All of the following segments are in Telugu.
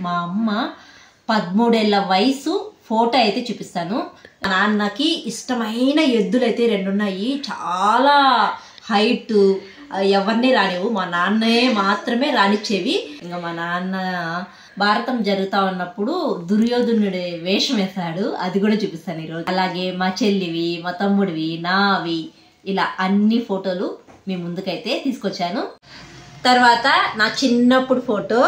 మా అమ్మ 13 ఏళ్ల వయసు ఫోటో అయితే చూపిస్తాను. మా నాన్నకి ఇష్టమైన ఎద్దులు అయితే 2 ఉన్నాయి. చాలా హైట్, ఎవరిని రానివ్వు, మా నాన్నే మాత్రమే రానిచ్చేవి. ఇంకా మా నాన్న భారతం జరుగుతా ఉన్నప్పుడు దుర్యోధనుడి వేషం వేశాడు, అది కూడా చూపిస్తాను ఈరోజు. అలాగే మా చెల్లివి, మా తమ్ముడివి, నావి, ఇలా అన్ని ఫోటోలు మీ ముందుకైతే తీసుకొచ్చాను. తర్వాత నా చిన్నప్పుడు ఫోటో.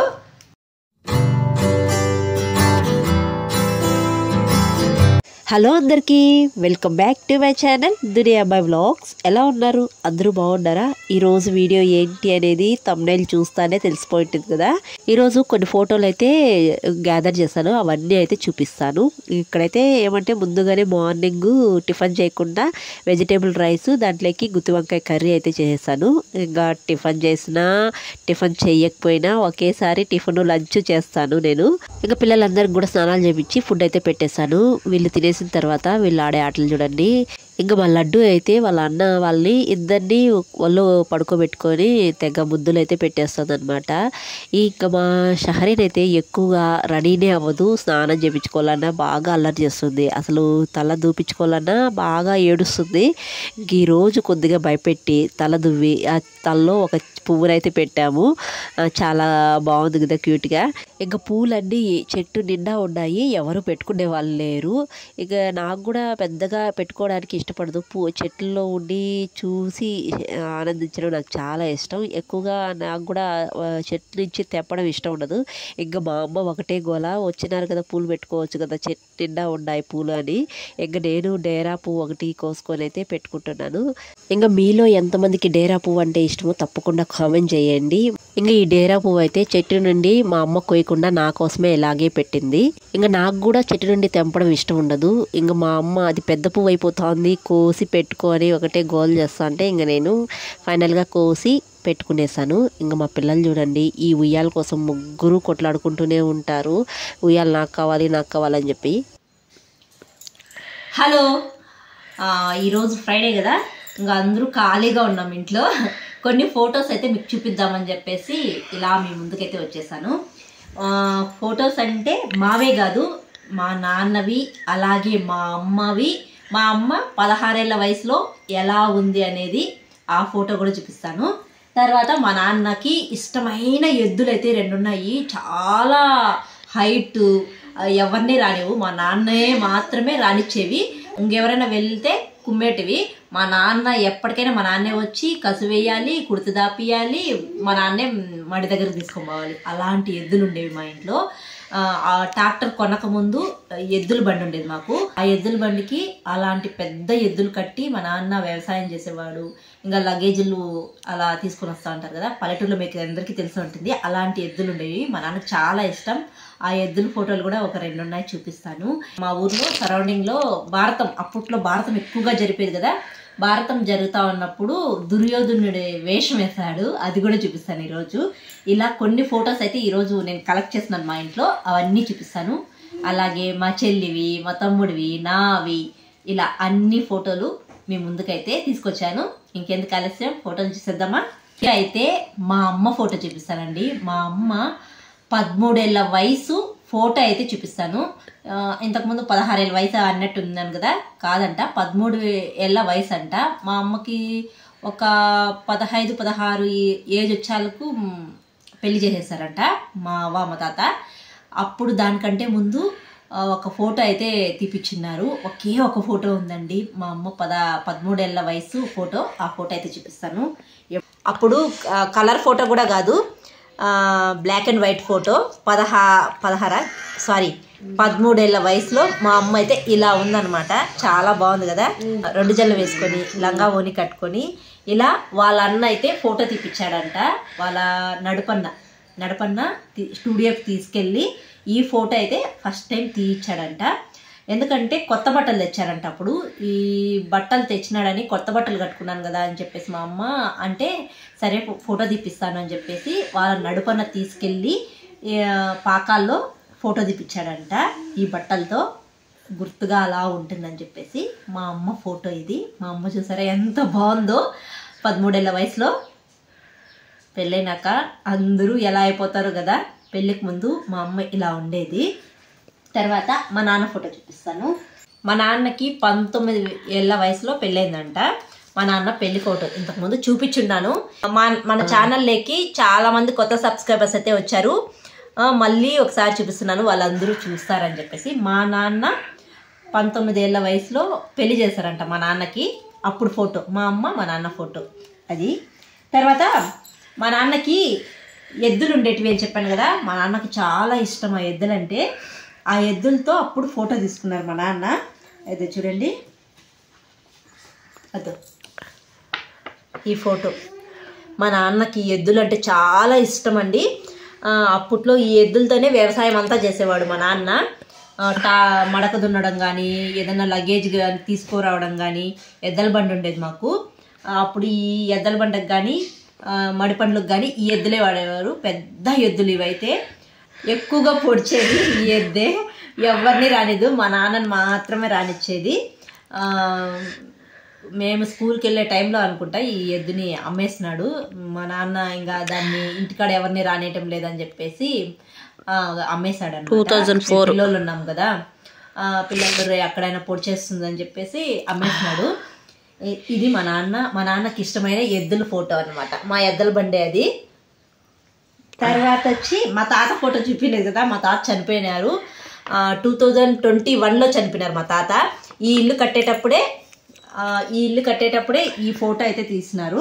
హలో అందరికీ, welcome back to my channel Duniya by vlogs. ఎలా ఉన్నారు? అందరూ బాగున్నారా? ఈరోజు వీడియో ఏంటి అనేది తమ్నైల్ చూస్తానే తెలిసిపోయింటుంది కదా. ఈరోజు కొన్ని ఫోటోలు అయితే గ్యాదర్ చేశాను, అవన్నీ అయితే చూపిస్తాను. ఇక్కడైతే ఏమంటే ముందుగానే మార్నింగ్ టిఫిన్ చేయకుండా వెజిటేబుల్ రైస్, దాంట్లోకి గుత్తి వంకాయ కర్రీ అయితే చేసేసాను. ఇంకా టిఫిన్ చేసినా టిఫిన్ చేయకపోయినా ఒకేసారి టిఫిన్ లంచ్ చేస్తాను నేను. ఇంకా పిల్లలందరికీ కూడా స్నానాలు చేయించి ఫుడ్ అయితే పెట్టేశాను. వీళ్ళు తినేసిన తర్వాత వీళ్ళు ఆడే ఆటలు చూడండి. ఇంకా మా లడ్డు అయితే వాళ్ళ అన్న వాళ్ళని ఇద్దరిని వాళ్ళు పడుకోబెట్టుకొని తెగ ముద్దులు అయితే పెట్టేస్తుంది అనమాట. ఇంకా మా షహరీన్ అయితే ఎక్కువగా రెడీనే అవ్వదు, స్నానం చేయించుకోవాలన్నా బాగా అల్లరి చేస్తుంది. అసలు తల దూపించుకోవాలన్నా బాగా ఏడుస్తుంది. ఇంక ఈరోజు కొద్దిగా భయపెట్టి తల దువ్వి ఆ తలలో ఒక పువ్వునైతే పెట్టాము. చాలా బాగుంది కదా, క్యూట్గా. ఇంకా పూలన్నీ చెట్టు నిండా ఉన్నాయి, ఎవరు పెట్టుకునే వాళ్ళు లేరు. ఇక నాకు కూడా పెద్దగా పెట్టుకోవడానికి ఇష్టపడదు. చెట్లలో ఉండి చూసి ఆనందించడం నాకు చాలా ఇష్టం. ఎక్కువగా నాకు కూడా చెట్టు నుంచి తెప్పడం ఇష్టం ఉండదు. ఇంకా మా అమ్మ ఒకటే గోల, వచ్చినారు కదా పూలు పెట్టుకోవచ్చు కదా, చెట్టు నిండా ఉన్నాయి పూలు అని. ఇంకా నేను డేరా పువ్వు ఒకటి కోసుకొని అయితే పెట్టుకుంటున్నాను. ఇంకా మీలో ఎంతమందికి డేరా పువ్వు అంటే ఇష్టమో తప్పకుండా కామెంట్ చేయండి. ఇంకా ఈ డేరా పువ్వు అయితే చెట్టు నుండి మా అమ్మ కోయకుండా నా కోసమే ఇలాగే పెట్టింది. ఇంకా నాకు కూడా చెట్టు నుండి తెంపడం ఇష్టం ఉండదు. ఇంకా మా అమ్మ అది పెద్ద పువ్వు అయిపోతుంది, కోసి పెట్టుకొని ఒకటే గోల్ చేస్తా అంటే ఇంకా నేను ఫైనల్గా కోసి పెట్టుకునేసాను. ఇంకా మా పిల్లలు చూడండి, ఈ ఉయ్యాల కోసం ముగ్గురు కొట్లాడుకుంటూనే ఉంటారు. ఉయ్యాలు నాకు కావాలి నాకు కావాలని చెప్పి. హలో, ఈరోజు ఫ్రైడే కదా, ఇంకా అందరూ ఖాళీగా ఉన్నాం ఇంట్లో. కొన్ని ఫొటోస్ అయితే మీకు చూపిద్దామని చెప్పేసి ఇలా మీ ముందుకైతే వచ్చేసాను. ఫొటోస్ అంటే మావే కాదు, మా నాన్నవి, అలాగే మా అమ్మవి. మా అమ్మ 16 ఏళ్ల వయసులో ఎలా ఉంది అనేది ఆ ఫోటో కూడా చూపిస్తాను. తర్వాత మా నాన్నకి ఇష్టమైన ఎద్దులు అయితే 2 ఉన్నాయి. చాలా హైట్, ఎవరిని రానివ్వు, మా నాన్నే మాత్రమే రానిచ్చేవి. ఇంకెవరైనా వెళ్తే కుమ్మేటివి. మా నాన్న ఎప్పటికైనా మా నాన్నే వచ్చి కసు వేయాలి, కుర్తి దాపియాలి, మా నాన్నే మడి దగ్గర తీసుకోవాలి. అలాంటి ఎద్దులు ఉండేవి మా ఇంట్లో. ఆ ట్రాక్టర్ కొనక ముందు ఎద్దుల బండి ఉండేది మాకు. ఆ ఎద్దుల బండికి అలాంటి పెద్ద ఎద్దులు కట్టి మా నాన్న వ్యవసాయం చేసేవాడు. ఇంకా లగేజీలు అలా తీసుకొని వస్తూ ఉంటారు కదా, పల్లెటూరులో మీకు అందరికీ తెలిసి ఉంటుంది. అలాంటి ఎద్దులు ఉండేవి, మా నాన్నకు చాలా ఇష్టం. ఆ ఎద్దుల ఫోటోలు కూడా ఒక 2 ఉన్నాయి, చూపిస్తాను. మా ఊర్లో సరౌండింగ్లో భారతం, అప్పట్లో భారతం ఎక్కువగా జరిపేది కదా, భారతం జరుగుతూ ఉన్నప్పుడు దుర్యోధనుడి వేషం వేశాడు, అది కూడా చూపిస్తాను ఈరోజు. ఇలా కొన్ని ఫొటోస్ అయితే ఈరోజు నేను కలెక్ట్ చేస్తున్నాను మా ఇంట్లో, అవన్నీ చూపిస్తాను. అలాగే మా చెల్లివి, మా తమ్ముడివి, నావి, ఇలా అన్ని ఫోటోలు మీ ముందుకైతే తీసుకొచ్చాను. ఇంకెందుకు ఆలస్యం, ఫోటోలు చూసేద్దామా. అయితే మా అమ్మ ఫోటో చూపిస్తానండి. మా అమ్మ 13 ఏళ్ల వయసు ఫోటో అయితే చూపిస్తాను. ఇంతకుముందు 16 ఏళ్ళ వయసు అన్నట్టు ఉందని కదా, కాదంట, 13 ఏళ్ల వయసు అంట. మా అమ్మకి ఒక 15-16 ఏజ్ వచ్చేలకు పెళ్లి చేసేసారంట మా అవ్వ మా తాత. అప్పుడు దానికంటే ముందు ఒక ఫోటో అయితే తీపిచ్చిన్నారు. ఒకే ఒక ఫోటో ఉందండి, మా అమ్మ 13 ఏళ్ల వయసు ఫోటో. ఆ ఫోటో అయితే చూపిస్తాను. అప్పుడు కలర్ ఫోటో కూడా కాదు, బ్లాక్ అండ్ వైట్ ఫోటో. 13 ఏళ్ల వయసులో మా అమ్మ అయితే ఇలా ఉందన్నమాట. చాలా బాగుంది కదా, 2 జడలు వేసుకొని లంగా ఓని కట్టుకొని ఇలా. వాళ్ళ అన్న అయితే ఫోటో తీపిచ్చాడంట. వాళ్ళ నడపన్న స్టూడియోకి తీసుకెళ్ళి ఈ ఫోటో అయితే ఫస్ట్ టైం తీయించాడంట. ఎందుకంటే కొత్త బట్టలు తెచ్చారంట. అప్పుడు ఈ బట్టలు తెచ్చినాడని కొత్త బట్టలు కట్టుకున్నాను కదా అని చెప్పేసి మా అమ్మ అంటే, సరే ఫోటో తీపిస్తాను అని చెప్పేసి వాళ్ళ నడుపన్న తీసుకెళ్ళి పాకాల్లో ఫోటో తీపిచ్చాడంట. ఈ బట్టలతో గుర్తుగా అలా ఉంటుందని చెప్పేసి మా అమ్మ ఫోటో ఇది. మా అమ్మ చూసారా ఎంత బాగుందో. 13 ఏళ్ల వయసులో పెళ్ళైనాక అందరూ ఎలా అయిపోతారు కదా, పెళ్ళికి ముందు మా అమ్మ ఇలా ఉండేది. తర్వాత మా నాన్న ఫోటో చూపిస్తాను. మా నాన్నకి 19 ఏళ్ళ వయసులో పెళ్ళైందంట. మా నాన్న పెళ్లి ఫోటో ఇంతకుముందు చూపించున్నాను. మన ఛానల్లోకి చాలామంది కొత్త సబ్స్క్రైబర్స్ అయితే వచ్చారు. మళ్ళీ ఒకసారి చూపిస్తున్నాను, వాళ్ళందరూ చూస్తారని చెప్పేసి. మా నాన్న 19 ఏళ్ళ వయసులో పెళ్లి చేశారంట మా నాన్నకి. అప్పుడు ఫోటో మా అమ్మ మా నాన్న ఫోటో అది. తర్వాత మా నాన్నకి ఎద్దులు ఉండేటివి అని చెప్పాను కదా, మా నాన్నకి చాలా ఇష్టం ఆ ఎద్దులంటే. ఆ ఎద్దులతో అప్పుడు ఫోటో తీసుకున్నారు మా నాన్న. అయితే చూడండి, అదో ఈ ఫోటో. మా నాన్నకి ఎద్దులు అంటే చాలా ఇష్టం అండి. అప్పట్లో ఈ ఎద్దులతోనే వ్యవసాయం అంతా చేసేవాడు మా నాన్న. మడక దున్నడం కానీ, ఏదైనా లగేజ్ కానీ తీసుకురావడం కానీ, ఎద్దల బండి ఉండేది మాకు. అప్పుడు ఈ ఎద్దల బండకు కానీ మడి పండ్లకు కానీ ఈ ఎద్దులే వాడేవారు. పెద్ద ఎద్దులు ఇవైతే. ఎక్కువగా పొడిచేది ఈ ఎద్దే, ఎవరిని రానిదు, మా నాన్నని మాత్రమే రానిచ్చేది. మేము స్కూల్కి వెళ్ళే టైంలో అనుకుంటా ఈ ఎద్దుని అమ్మేసినాడు మా నాన్న. ఇంకా దాన్ని ఇంటికాడ ఎవరిని రానేయటం లేదని చెప్పేసి అమ్మేశాడు అన్నమాట. 2004 పిల్లలు ఉన్నాం కదా, పిల్లలు ఎక్కడైనా పొడి చేస్తుందని చెప్పేసి అమ్మేసినాడు. ఇది మా నాన్నకి ఇష్టమైన ఎద్దుల ఫోటో అనమాట. మా ఎద్దల బండి అది. తర్వాత వచ్చి మా తాత ఫోటో చూపించలేదు కదా, మా తాత చనిపోయినారు. 2021లో చనిపోయినారు మా తాత. ఈ ఇల్లు కట్టేటప్పుడే ఈ ఫోటో అయితే తీసినారు.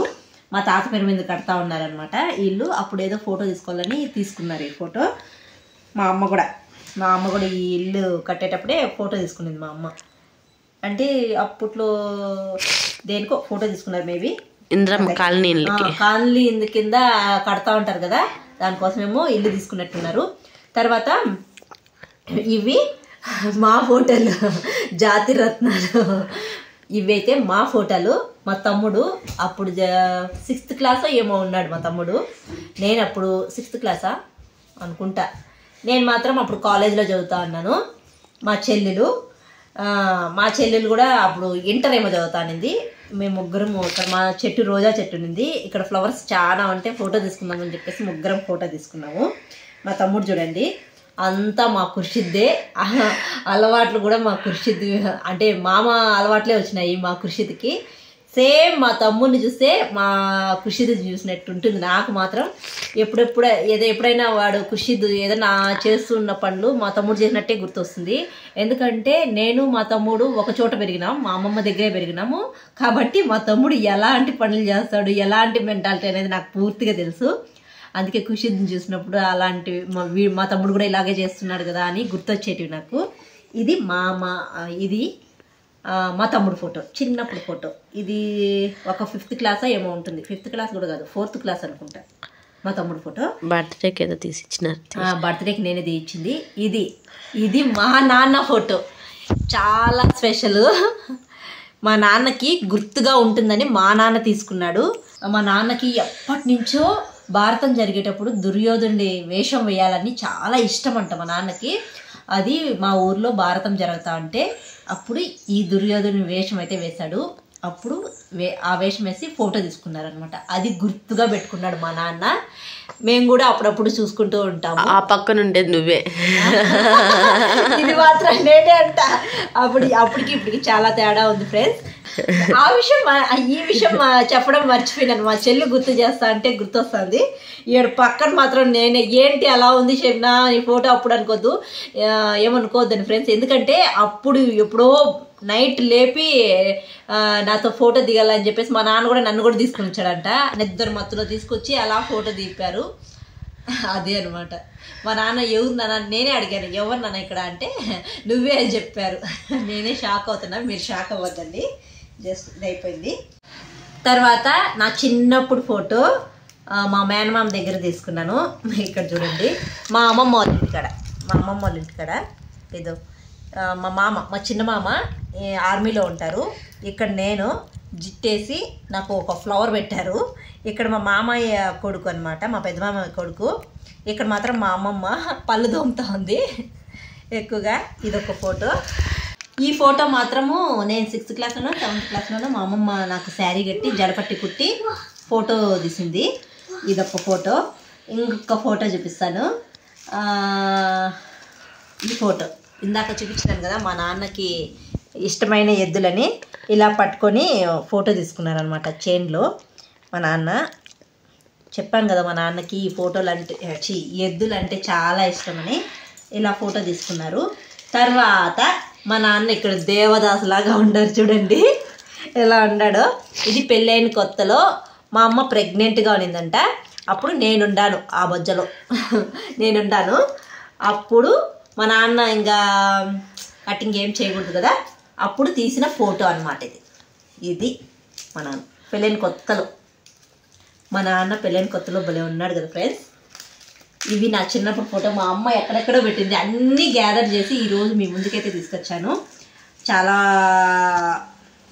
మా తాత పేరు మీద కడతా ఉన్నారనమాట ఈ ఇల్లు. అప్పుడు ఏదో ఫోటో తీసుకోవాలని తీసుకున్నారు ఈ ఫోటో. మా అమ్మ కూడా ఈ ఇల్లు కట్టేటప్పుడే ఫోటో తీసుకునేది మా అమ్మ. అంటే అప్పట్లో దేనికో ఫోటో తీసుకున్నారు మేబీ. ఇందిరమ్మ కాలనీ కింద కడతా ఉంటారు కదా, దానికోసమేమో ఇల్లు తీసుకున్నట్టున్నారు. తర్వాత ఇవి మా ఫోటోలు, జాతి రత్నాలు. ఇవైతే మా ఫోటోలు. మా తమ్ముడు అప్పుడు 6th క్లాస్ ఏమో ఉన్నాడు మా తమ్ముడు. నేను అప్పుడు 6th క్లాసా అనుకుంటా. నేను మాత్రం అప్పుడు కాలేజీలో చదువుతా ఉన్నాను. మా చెల్లెలు కూడా అప్పుడు ఇంటర్ ఏమో చదువుతానింది. మేము ముగ్గురం ఇక్కడ మా చెట్టు రోజా చెట్టు ఉంది, ఇక్కడ ఫ్లవర్స్ చాలా ఉంటే ఫోటో తీసుకుందామని చెప్పేసి ముగ్గురం ఫోటో తీసుకున్నాము. మా తమ్ముడు చూడండి, అంతా మా ఖుర్షిద్దే. అలవాట్లు కూడా మా ఖుర్షిద్, అంటే మామ అలవాట్లే వచ్చినాయి మా ఖుర్షిద్కి. సేమ్ మా తమ్ముడిని చూస్తే మా ఖుర్షిద్ చూసినట్టు ఉంటుంది. నాకు మాత్రం ఎప్పుడైనా వాడు ఖుర్షిద్ ఏదైనా చేస్తున్న పనులు మా తమ్ముడు చేసినట్టే గుర్తొస్తుంది. ఎందుకంటే నేను మా తమ్ముడు ఒక చోట పెరిగినాం, మా అమ్మమ్మ దగ్గరే పెరిగినాము. కాబట్టి మా తమ్ముడు ఎలాంటి పనులు చేస్తాడు, ఎలాంటి మెంటాలిటీ అనేది నాకు పూర్తిగా తెలుసు. అందుకే ఖుషిద్ని చూసినప్పుడు అలాంటివి మా తమ్ముడు కూడా ఇలాగే చేస్తున్నాడు కదా అని గుర్తొచ్చేటివి నాకు. ఇది ఇది మా తమ్ముడు ఫోటో, చిన్నప్పుడు ఫోటో. ఇది ఒక 5th క్లాస్ ఏమో ఉంటుంది. 5th క్లాస్ కూడా కాదు, 4th క్లాస్ అనుకుంటా. మా తమ్ముడు ఫోటో బర్త్డేకి ఏదో తీసిచ్చినారు. బర్త్డేకి నేనే తీయించింది. ఇది మా నాన్న ఫోటో, చాలా స్పెషల్. మా నాన్నకి గుర్తుగా ఉంటుందని మా నాన్న తీసుకున్నాడు. మా నాన్నకి ఎప్పటి నుంచో భారతం జరిగేటప్పుడు దుర్యోధనుడి వేషం వేయాలని చాలా ఇష్టం అంట మా నాన్నకి. అది మా ఊర్లో భారతం జరుగుతా ఉంటే అప్పుడు ఈ దుర్యోధనుడి వేషం అయితే వేశాడు. అప్పుడు ఆ వేషం వేసి ఫోటో తీసుకున్నారనమాట. అది గుర్తుగా పెట్టుకున్నాడు మా నాన్న. మేము కూడా అప్పుడప్పుడు చూసుకుంటూ ఉంటాము. ఆ పక్కన ఉండేది నువ్వే, ఇది మాత్రం నేనే అంట. అప్పటికి ఇప్పటికి చాలా తేడా ఉంది ఫ్రెండ్స్. ఈ విషయం చెప్పడం మర్చిపోయినాను. మా చెల్లి గుర్తు చేస్తా అంటే గుర్తొస్తుంది. ఈడు పక్కన మాత్రం నేనే. ఏంటి అలా ఉంది చెప్పినా ఈ ఫోటో అప్పుడు అనుకోద్దు, ఏమనుకోవద్దని ఫ్రెండ్స్. ఎందుకంటే అప్పుడు ఎప్పుడో నైట్ లేపి నాతో ఫోటో దిగాలని చెప్పేసి మా నాన్న కూడా నన్ను కూడా తీసుకుని వచ్చాడంట. నిద్ర మత్తులో తీసుకొచ్చి అలా ఫోటో దింపారు. అదే అనమాట. మా నాన్న ఎవరు నాన్న, నేనే అడిగాను ఎవరు నాన్న ఇక్కడ అంటే నువ్వే అని చెప్పారు. నేనే షాక్ అవుతున్నా, మీరు షాక్ అవ్వద్దండి. జస్ట్ ఇది అయిపోయింది. తర్వాత నా చిన్నప్పుడు ఫోటో మా మేనమామ దగ్గర తీసుకున్నాను. ఇక్కడ చూడండి, మా అమ్మమ్మ వాళ్ళ ఇంటికాడ ఏదో మా చిన్న మామ ఆర్మీలో ఉంటారు. ఇక్కడ నేను జిట్టేసి నాకు ఒక ఫ్లవర్ పెట్టారు. ఇక్కడ మా మామయ్య కొడుకు అనమాట, మా పెద్ద మామయ్య కొడుకు. ఇక్కడ మాత్రం మా అమ్మమ్మ పళ్ళు దోముతా ఉంది ఎక్కువగా. ఇదొక ఫోటో. ఈ ఫోటో మాత్రము నేను 6th క్లాస్లోనో 7th క్లాస్లోనో మా అమ్మమ్మ నాకు శారీ కట్టి జడపట్టి కుట్టి ఫోటో తీసింది. ఇదొక ఫోటో. ఇంకొక ఫోటో చూపిస్తాను. ఈ ఫోటో ఇందాక చూపించాను కదా, మా నాన్నకి ఇష్టమైన ఎద్దులని ఇలా పట్టుకొని ఫోటో తీసుకున్నారనమాట. చైన్లో మా నాన్న, చెప్పాను కదా మా నాన్నకి ఈ ఫోటోలు అంటే ఎద్దులు అంటే చాలా ఇష్టమని ఇలా ఫోటో తీసుకున్నారు. తర్వాత మా నాన్న ఇక్కడ దేవదాసులాగా ఉండారు చూడండి ఎలా ఉన్నాడో. ఇది పెళ్ళైన కొత్తలో మా అమ్మ ప్రెగ్నెంట్గా ఉన్నిందంట. అప్పుడు నేనుండాను ఆ బొజ్జలో నేనుండాను. అప్పుడు మా నాన్న ఇంకా కటింగ్ ఏం చేయకూడదు కదా, అప్పుడు తీసిన ఫోటో అనమాట ఇది. ఇది మా నాన్న పెళ్ళైన కొత్తలో, మా నాన్న పెళ్ళైన కొత్తలో భలే ఉన్నాడు కదా ఫ్రెండ్స్. ఇవి నా చిన్నప్పుడు ఫోటో. మా అమ్మ ఎక్కడెక్కడో పెట్టింది, అన్నీ గ్యాదర్ చేసి ఈరోజు మీ ముందుకైతే తీసుకొచ్చాను. చాలా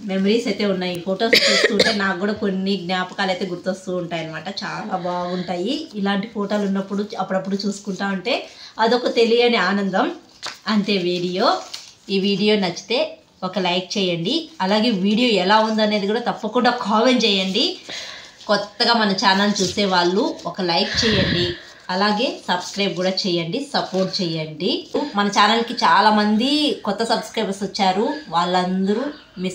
మెమరీస్ అయితే ఉన్నాయి. ఈ ఫొటోస్ చూస్తుంటే నాకు కూడా కొన్ని జ్ఞాపకాలు అయితే గుర్తొస్తూ ఉంటాయి అన్నమాట. చాలా బాగుంటాయి ఇలాంటి ఫోటోలు ఉన్నప్పుడు, అప్పుడప్పుడు చూసుకుంటా ఉంటే అదొక తెలియని ఆనందం. అంతే. ఈ వీడియో నచ్చితే ఒక లైక్ చేయండి. అలాగే వీడియో ఎలా ఉందనేది కూడా తప్పకుండా కామెంట్ చేయండి. కొత్తగా మన ఛానల్ చూసే వాళ్ళు ఒక లైక్ చేయండి, అలాగే సబ్స్క్రైబ్ కూడా చేయండి, సపోర్ట్ చేయండి. మన ఛానల్కి చాలామంది కొత్త సబ్స్క్రైబర్స్ వచ్చారు, వాళ్ళందరూ మీ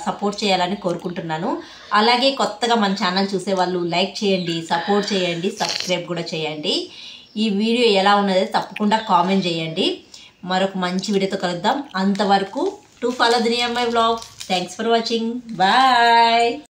సపోర్ట్ చేయాలని కోరుకుంటున్నాను. అలాగే కొత్తగా మన ఛానల్ చూసే వాళ్ళు లైక్ చేయండి, సపోర్ట్ చేయండి, సబ్స్క్రైబ్ కూడా చేయండి. ఈ వీడియో ఎలా ఉన్నది తప్పకుండా కామెంట్ చేయండి. మరొక మంచి వీడియోతో కలుద్దాం. అంతవరకు టు ఫాలో దునియా అమ్మాయి vlogs. Thanks for watching. Bye.